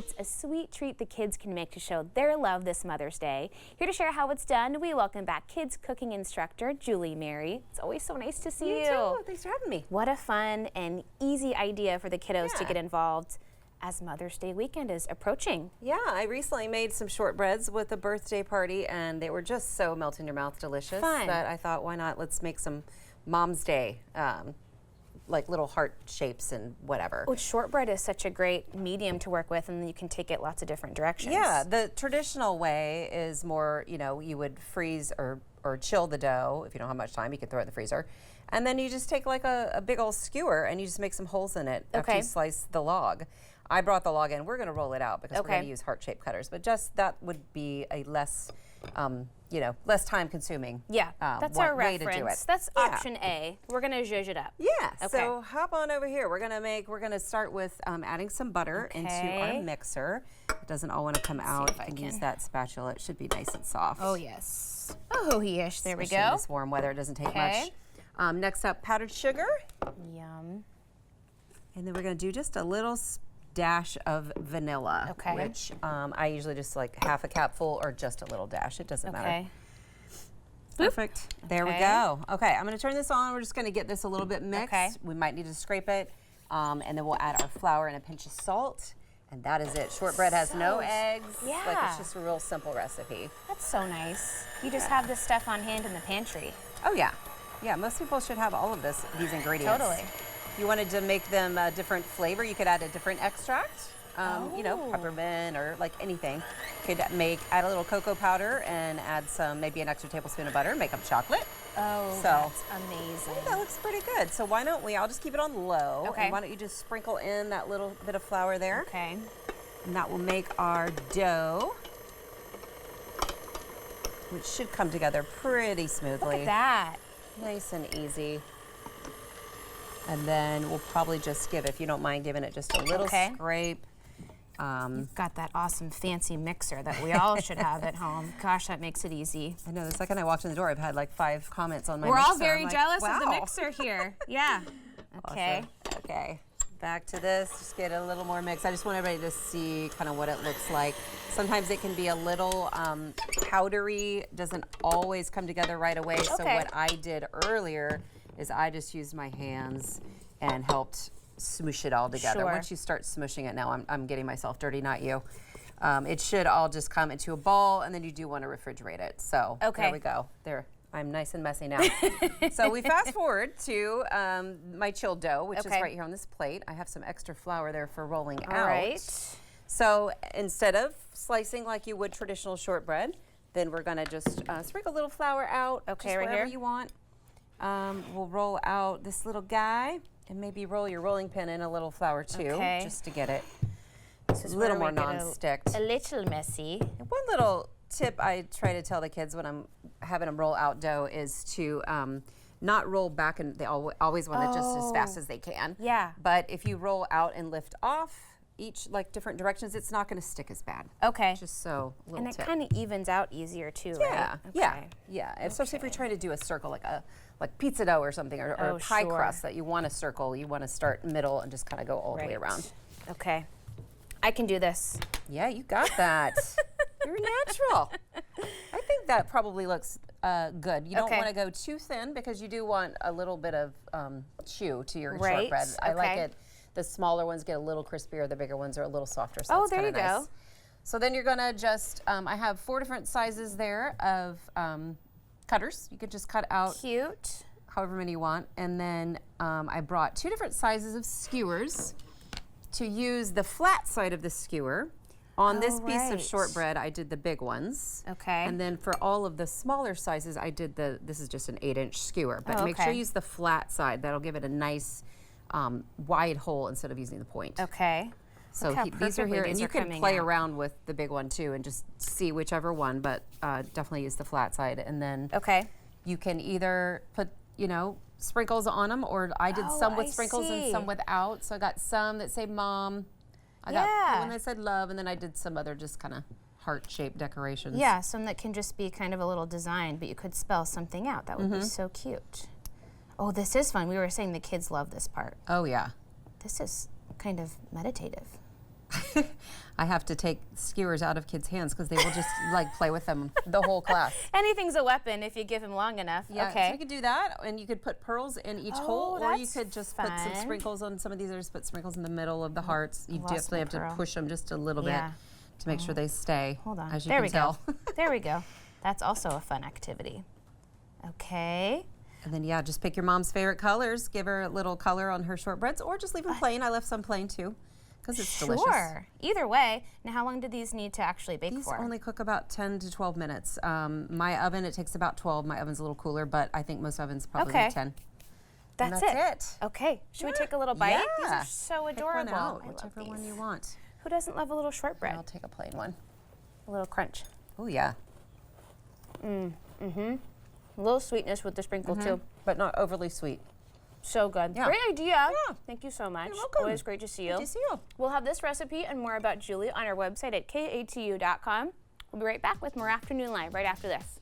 It's a sweet treat the kids can make to show their love this Mother's Day. Here to share how it's done, we welcome back kids cooking instructor Julie Mary. It's always so nice to see you. You too. Thanks for having me. What a fun and easy idea for the kiddos to get involved as Mother's Day weekend is approaching. Yeah, I recently made some shortbreads with a birthday party, and they were just so melt in your mouth delicious that I thought, why not? Let's make some Mom's Day, like little heart shapes and whatever. Oh, shortbread is such a great medium to work with, and then you can take it lots of different directions. Yeah, the traditional way is more, you know, you would freeze or chill the dough. If you don't have much time, you can throw it in the freezer. And then you just take like a big old skewer and you just make some holes in it after you slice the log. I brought the log in. We're going to roll it out because we're going to use heart-shaped cutters. But just that would be a less, you know, less time-consuming. Yeah, that's our way reference. to do it. That's option A. We're going to zhuzh it up. Yeah. So hop on over here. We're going to start with adding some butter into our mixer. It doesn't all want to come out. If I can can use that spatula. It should be nice and soft. Oh yes. Oh yes. There we go. In this warm weather, it doesn't take much. Next up, powdered sugar. Yum. And then we're going to do just a little dash of vanilla, which I usually just like half a capful or just a little dash. It doesn't matter. Perfect. There we go. Okay, I'm going to turn this on. We're just going to get this a little bit mixed. We might need to scrape it, and then we'll add our flour and a pinch of salt, and that is it. Shortbread has no eggs. Yeah. Like, it's just a real simple recipe. That's so nice. You just have this stuff on hand in the pantry. Oh yeah. Yeah, most people should have all of these ingredients. Totally. If you wanted to make them a different flavor, you could add a different extract. You know, peppermint or like anything. You could add a little cocoa powder and add maybe an extra tablespoon of butter, make up chocolate. Oh, so that's amazing. That looks pretty good. So why don't I'll just keep it on low. Okay. And why don't you just sprinkle in that little bit of flour there. Okay. And that will make our dough, which should come together pretty smoothly. Look at that. Nice and easy. And then we'll probably just if you don't mind giving it just a little scrape. You've got that awesome fancy mixer that we all should have at home. Gosh, that makes it easy. I know, the second I walked in the door, I've had like 5 comments on my mixer. We're all very like, jealous of the mixer here. Yeah. Okay. Awesome. Okay. Back to this, just get a little more mix. I just want everybody to see kind of what it looks like. Sometimes it can be a little powdery, doesn't always come together right away. So what I did earlier is I just used my hands and helped smoosh it all together. Once you start smooshing it, now I'm getting myself dirty, not you. It should all just come into a ball, and then you do want to refrigerate it. So there we go. There. I'm nice and messy now. So we fast forward to my chilled dough, which is right here on this plate. I have some extra flour there for rolling out. Right. So instead of slicing like you would traditional shortbread, then we're gonna just sprinkle a little flour out, just wherever you want. We'll roll out this little guy, and maybe roll your rolling pin in a little flour too, just to get it a little more non-stick. A little messy. One little tip I try to tell the kids when I'm having them roll out dough is to not roll back, and they always want it just as fast as they can. Yeah. But if you roll out and lift off each different directions, it's not going to stick as bad. Okay. Just so a little and it tip. kind of evens out easier too, right? Yeah. Especially if you're trying to do a circle like pizza dough or something, or pie crust that you want to circle, you want to start middle and just kind of go all the way around. Okay. I can do this. Yeah, you got that. You're natural. I think that probably looks good. You don't want to go too thin because you do want a little bit of chew to your shortbread. I like it. The smaller ones get a little crispier. The bigger ones are a little softer. So there you go. So then you're gonna just, I have 4 different sizes there of cutters. You could just cut out however many you want. And then I brought 2 different sizes of skewers to use the flat side of the skewer. On this piece of shortbread, I did the big ones. Okay. And then for all of the smaller sizes, I did this is just an 8-inch skewer. But make sure you use the flat side. That'll give it a nice wide hole instead of using the point. Okay. So these are here, and you can play around with the big one too and just see whichever one, but definitely use the flat side. And then you can either put, sprinkles on them, or I did some with sprinkles and some without. So I got some that say mom. I got one that said love, and then I did some other just kind of heart-shaped decorations. Yeah, some that can just be kind of a little design, but you could spell something out. That would be so cute. Oh, this is fun. We were saying the kids love this part. Oh, yeah. This is kind of meditative. I have to take skewers out of kids' hands because they will just like play with them the whole class. Anything's a weapon if you give him long enough. Yeah, okay. so you could do that, and you could put pearls in each hole, or you could just put some sprinkles on some of these, or just put sprinkles in the middle of the hearts. You definitely have to push them just a little bit to make sure they stay. Hold on. As you there can tell. Go. There we go. That's also a fun activity. Okay. And then, yeah, just pick your mom's favorite colors. Give her a little color on her shortbreads, or just leave them plain. I left some plain, too, because it's delicious. Sure. Either way. Now, how long do these need to actually bake for? These only cook about 10 to 12 minutes. My oven, it takes about 12. My oven's a little cooler, but I think most ovens probably need 10. That's it. Okay. Should we take a little bite? Yeah. These are so adorable. Pick one out, I love whichever these. one you want. Who doesn't love a little shortbread? I'll take a plain one. A little crunch. Oh, yeah. A little sweetness with the sprinkle, too. But not overly sweet. So good. Yeah. Great idea. Yeah. Thank you so much. You're welcome. Always great to see you. Good to see you. We'll have this recipe and more about Julie on our website at katu.com. We'll be right back with more Afternoon Live right after this.